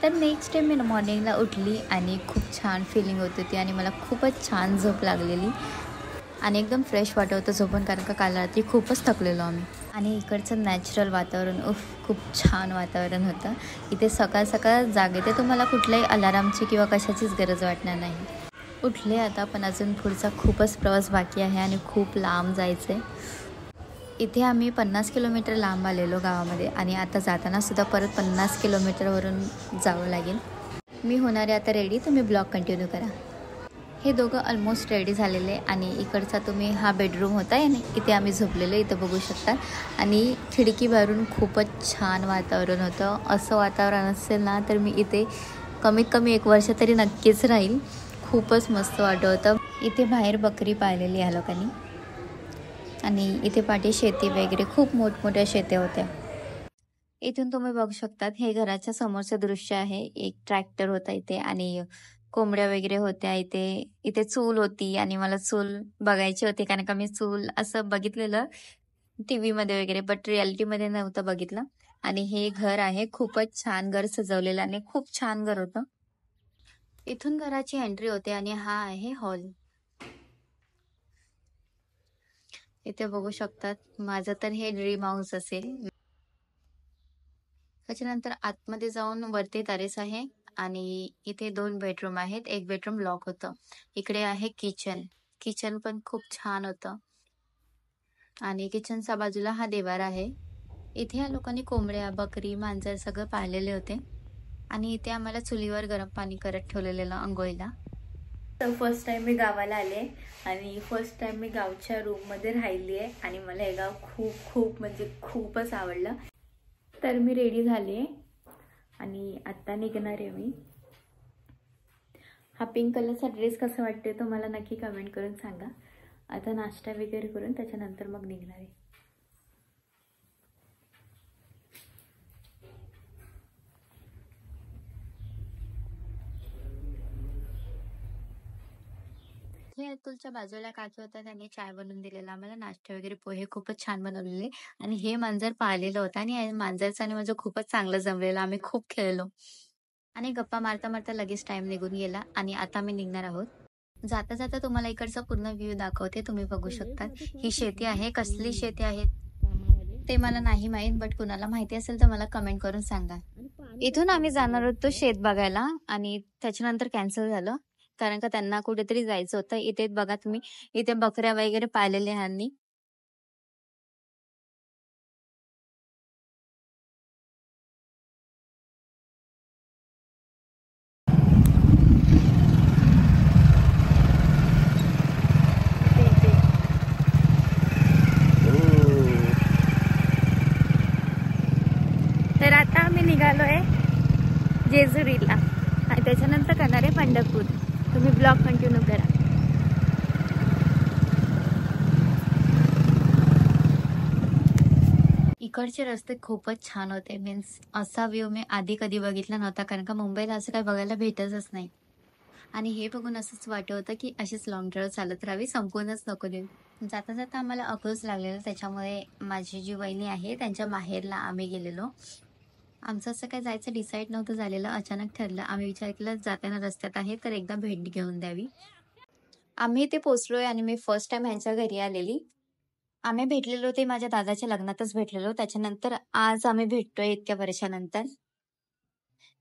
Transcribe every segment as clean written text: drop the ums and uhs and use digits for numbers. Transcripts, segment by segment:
तर next day मी मॉर्निंगला उठली आणि खूप छान फिलिंग होत होती आणि मला खूपच छान झोप लागलेली आणि एकदम फ्रेश वाटत होतं झोपून, कारण का काल रात्री खूपच थकलेलो आम्ही. आणि इकडचं नॅचरल वातावरण खूप छान वातावरण होतं. इथे सकाळ सकाळ जाग येते, तुम्हाला कुठल्याही अलारामची किंवा कशाचीच गरज वाटणार नाही. उठले आता, पण अजून पुढचा खूपच प्रवास बाकी आहे आणि खूप लांब जायचं आहे. इथे आम्ही 50 किलोमीटर लांब आलेलो गावामध्ये आणि आता जाताना सुद्धा परत 50 किलोमीटरवरून जावं लागेल. मी होणारे आता रेडी, तुम्ही ब्लॉग कंटिन्यू करा. हे दोघं ऑलमोस्ट रेडी झालेले आणि इकडचा तुम्ही हा बेडरूम होता आहे ना, इथे आम्ही झोपलेलो इथं बघू शकता. आणि खिडकी बाहेरून खूपच छान वातावरण होतं. असं वातावरण असेल ना तर मी इथे कमीत कमी 1 वर्ष तरी नक्कीच राहील. खूपच मस्त वाटत होतं. इथे बाहेर बकरी पाळलेली ह्या लोकांनी आणि इथे पाठी शेती वगैरे खूप मोठमोठ्या शेत्या होत्या. इथून तुम्ही बघू शकतात हे घराच्या समोरचं दृश्य आहे. एक ट्रॅक्टर होता इथे आणि कोंबड्या वगैरे होत्या इथे. इथे चूल होती आणि मला चूल बघायची होती, कारण का मी चूल असं बघितलेलं टीव्हीमध्ये वगैरे, बट रियालिटीमध्ये नव्हतं बघितलं. आणि हे घर आहे, खूपच छान घर सजवलेलं आणि खूप छान घर होतं. इथून घराची एंट्री होते आणि हा आहे हॉल. इथे बघू शकतात माझं तर हे ड्रीम हाऊस असेल. त्याच्यानंतर आतमध्ये जाऊन वरती टेरेस आहे आणि इथे 2 बेडरूम आहेत. एक बेडरूम लॉक होतं. इकडे आहे किचन. किचन पण खूप छान होतं आणि किचनच्या बाजूला हा देवार आहे. इथे या लोकांनी कोंबड्या, बकरी, मांजर सगळं पाळलेले होते आणि इथे आम्हाला चुलीवर गरम पाणी करत ठेवलेलं अंघोळीला. तर फर्स्ट टाइम मी गावाला आले आणि फर्स्ट टाइम मी गावच्या रूममध्ये राहिली आहे आणि मला हे गाव खूप खूप म्हणजे खूपच आवडलं. तर मी रेडी झाले आणि आत्ता निघणार आहे मी. हा पिंक कलरचा ड्रेस कसा वाटते तो मला नक्की कमेंट करून सांगा. आता नाश्ता वगैरे करून त्याच्यानंतर मग निघणार आहे. हे अतुलच्या बाजूला काकी होता, त्यांनी चाय बनवून दिलेला आम्हाला. नाश्ता वगैरे पोहे खूपच छान बनवलेले आणि हे मांजर पाळलेलं होतं आणि मांजरचं आणि माझं खूपच चांगलं जमलेलं. आम्ही खूप खेळलो आणि गप्पा मारता मारता लगेच टाइम निघून गेला आणि आता मी निघणार आहोत. जाता जाता तुम्हाला इकडचा पूर्ण व्ह्यू दाखवते, तुम्ही बघू शकता. ही शेती आहे, कसली शेती आहे ते मला नाही माहित, बट कुणाला माहिती असेल तर मला कमेंट करून सांगा. इथून आम्ही जाणार होतो शेत बघायला आणि त्याच्यानंतर कॅन्सल झालं, कारण का त्यांना कुठेतरी जायचं होतं. इथे बघा तुम्ही, इथे बकऱ्या वगैरे पाळलेल्या ह्यांनी. तर आता आम्ही निघालोय जेजुरीला आणि त्याच्यानंतर करणार आहे पंढरपूर. तुम्ही ब्लॉग कंटिन्यू करा. इकडचे रस्ते खूपच छान होते. मीन्स असा व्ह्यू मी आधी कधी बघितला नव्हता, कारण का मुंबईला असं काही बघायला भेटतच नाही. आणि हे बघून असंच वाटत होतं की अशीच लॉंग ड्राईव्ह चालत राहावी, संपूर्णच नको देऊ. जाता जाता आम्हाला अकलूज लागलेलं, त्याच्यामुळे माझी जी वहिनी आहे त्यांच्या माहेरला आम्ही गेलेलो. आमचं असं काय जायचं डिसाईड नव्हतं झालेलं, अचानक ठरलं. आम्ही विचार केला जाताना रस्त्यात आहे तर एकदा भेट घेऊन द्यावी. आम्ही इथे पोचलोय आणि मी फर्स्ट टाइम ह्यांच्या घरी आलेली. आम्ही भेटलेलो ते माझ्या दादाच्या लग्नातच भेटलेलो, त्याच्यानंतर आज आम्ही भेटतोय इतक्या वर्षानंतर.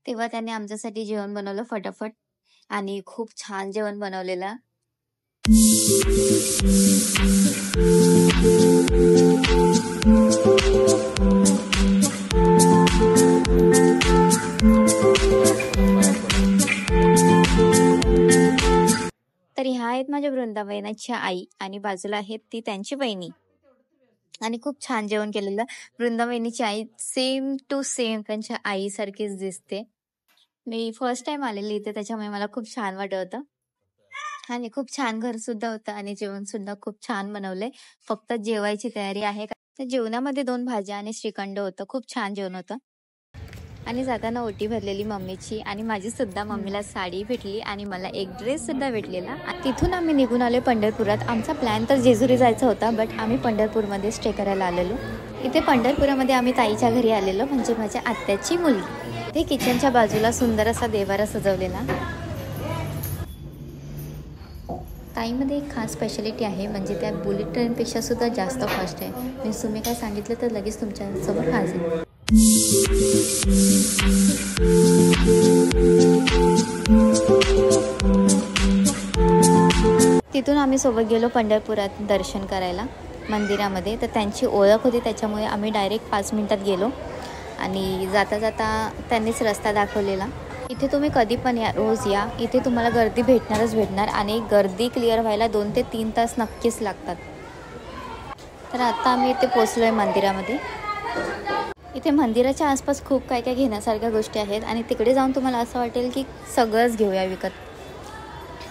तेव्हा त्यांनी आमच्यासाठी जेवण बनवलं फटाफट आणि खूप छान जेवण बनवलेलं. तर ह्या आहेत माझ्या वृंदावनाच्या आई आणि बाजूला आहेत ती त्यांची बहिणी आणि खूप छान जेवण केलेलं. वृंदावनीची आई सेम टू सेम त्यांच्या आईसारखीच दिसते. मी फर्स्ट टाइम आलेली इथे, त्याच्यामुळे मला खूप छान वाटत होतं आणि खूप छान घर सुद्धा होतं आणि जेवण सुद्धा खूप छान बनवलंय. फक्त जेवायची तयारी आहे. तर जेवणामध्ये 2 भाज्या आणि श्रीखंड होतं. खूप छान जेवण होतं आणि जाताना ओटी भरलेली मम्मीची आणि माझी सुद्धा मम्मीला साडी भेटली आणि मला एक ड्रेस सुद्धा भेटलेला. तिथून आम्ही निघून आलो पंढरपुरात. आमचा प्लॅन तर जेजुरी जायचा होता, बट आम्ही पंढरपूरमध्ये स्टे करायला आलेलो. इथे पंढरपुरामध्ये आम्ही ताईच्या घरी आलेलो, म्हणजे माझ्या आत्याची मुलगी. ते किचनच्या बाजूला सुंदर असा देवारा सजवलेला. ताईमध्ये एक खास स्पेशालिटी आहे, म्हणजे त्या बुलेट ट्रेनपेक्षा सुद्धा जास्त फास्ट आहे. म्हणजे तुम्ही काय सांगितलं तर लगेच तुमच्यासमोर हाजीर. तिथून आम्ही सोबत गेलो पंढरपुरात दर्शन करायला मंदिरामध्ये. तर त्यांची ओळख होती, त्याच्यामुळे आम्ही डायरेक्ट 5 मिनिटात गेलो आणि जाता जाता त्यांनीच रस्ता दाखवलेला. इथे तुम्ही कधी पण या, रोज या, इथे तुम्हाला गर्दी भेटणार आणि गर्दी क्लिअर व्हायला 2 ते 3 तास नक्कीच लागतात. तर आता आम्ही इथे पोचलो आहे मंदिरामध्ये. इथे मंदिराच्या आसपास खूप काय काय घेण्यासारख्या गोष्टी आहेत आणि तिकडे जाऊन तुम्हाला असं वाटेल की सगळंच घेऊया विकत.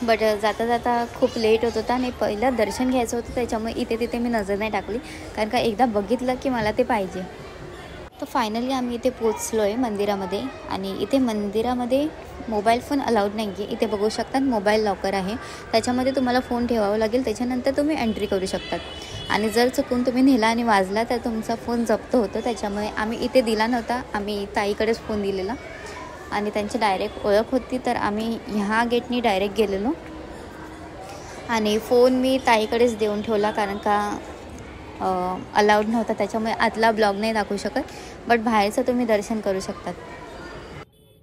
बट जाता जाता खूप लेट होत होता आणि पहिलं दर्शन घ्यायचं होतं, त्याच्यामुळे इथे तिथे मी नजर नाही टाकली, कारण का एकदा बघितलं की मला ते पाहिजे. तर फायनली आम्ही इथे पोचलो आहे मंदिरामध्ये. आणि इथे मंदिरामध्ये मोबाईल फोन अलाउड नाही आहे. इथे बघू शकतात मोबाईल लॉकर आहे, त्याच्यामध्ये तुम्हाला फोन ठेवावा लागेल, त्याच्यानंतर तुम्ही एंट्री करू शकतात. आणि जर चुकून तुम्ही नेला आणि वाजला तर तुमचा फोन जप्त होतो. त्याच्यामुळे आम्ही इथे दिला नव्हता, आम्ही ताईकडेच फोन दिलेला आणि त्यांची डायरेक्ट ओळख होती, तर आम्ही ह्या गेटनी डायरेक्ट गेलेलो. आणि फोन मी ताईकडेच देऊन ठेवला, कारण का अलाउड नव्हता, त्याच्यामुळे आतला ब्लॉग नाही दाखवू शकत. बट बाहेरचं तुम्ही दर्शन करू शकतात.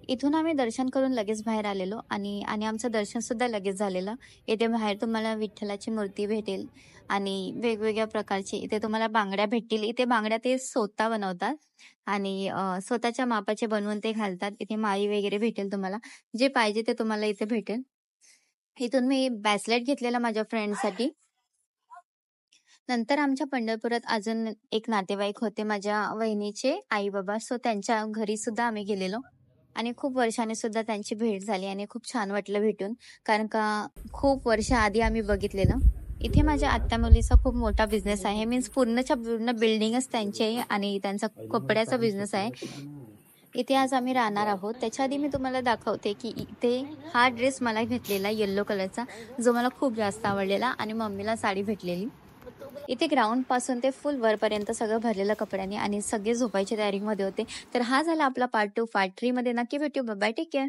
इथून आम्ही दर्शन करून लगेच बाहेर आलेलो आणि आमचं दर्शनसुद्धा लगेच झालेलं. इथे बाहेर तुम्हाला विठ्ठलाची मूर्ती भेटेल आणि वेगवेगळ्या प्रकारची इथे तुम्हाला बांगड्या भेटतील. इथे बांगड्या ते स्वतः बनवतात आणि स्वतःच्या मापाचे बनवून ते घालतात. इथे माळी वगैरे भेटेल तुम्हाला, जे पाहिजे ते तुम्हाला इथे भेटेल. इथून मी ब्रेसलेट घेतलेला माझ्या फ्रेंडसाठी. नंतर आमच्या पंढरपुरात अजून एक नातेवाईक होते, माझ्या वहिनीचे आई बाबा. सो त्यांच्या घरी सुद्धा आम्ही गेलेलो आणि खूप वर्षांनी सुद्धा त्यांची भेट झाली आणि खूप छान वाटलं भेटून, कारण का खूप वर्ष आधी आम्ही बघितलेलं. इथे माझ्या आत्या मुलीचा खूप मोठा बिझनेस आहे, मीन्स पूर्णच्या पूर्ण बिल्डिंगच त्यांची आहे आणि त्यांचा कपड्याचा बिझनेस आहे. इथे आज आम्ही राहणार आहोत. त्याच्या आधी मी तुम्हाला दाखवते की इथे हा ड्रेस मला भेटलेला येलो कलरचा, जो मला खूप जास्त आवडलेला आणि मम्मीला साडी भेटलेली. इथे ग्राउंड पासून ते फुल वरपर्यंत सगळं भरलेलं कपड्यांनी आणि सगळे झोपायच्या तयारीमध्ये होते. तर हा झाला आपला पार्ट 2. पार्ट 3 मध्ये नक्की भेटू. Bye, take care.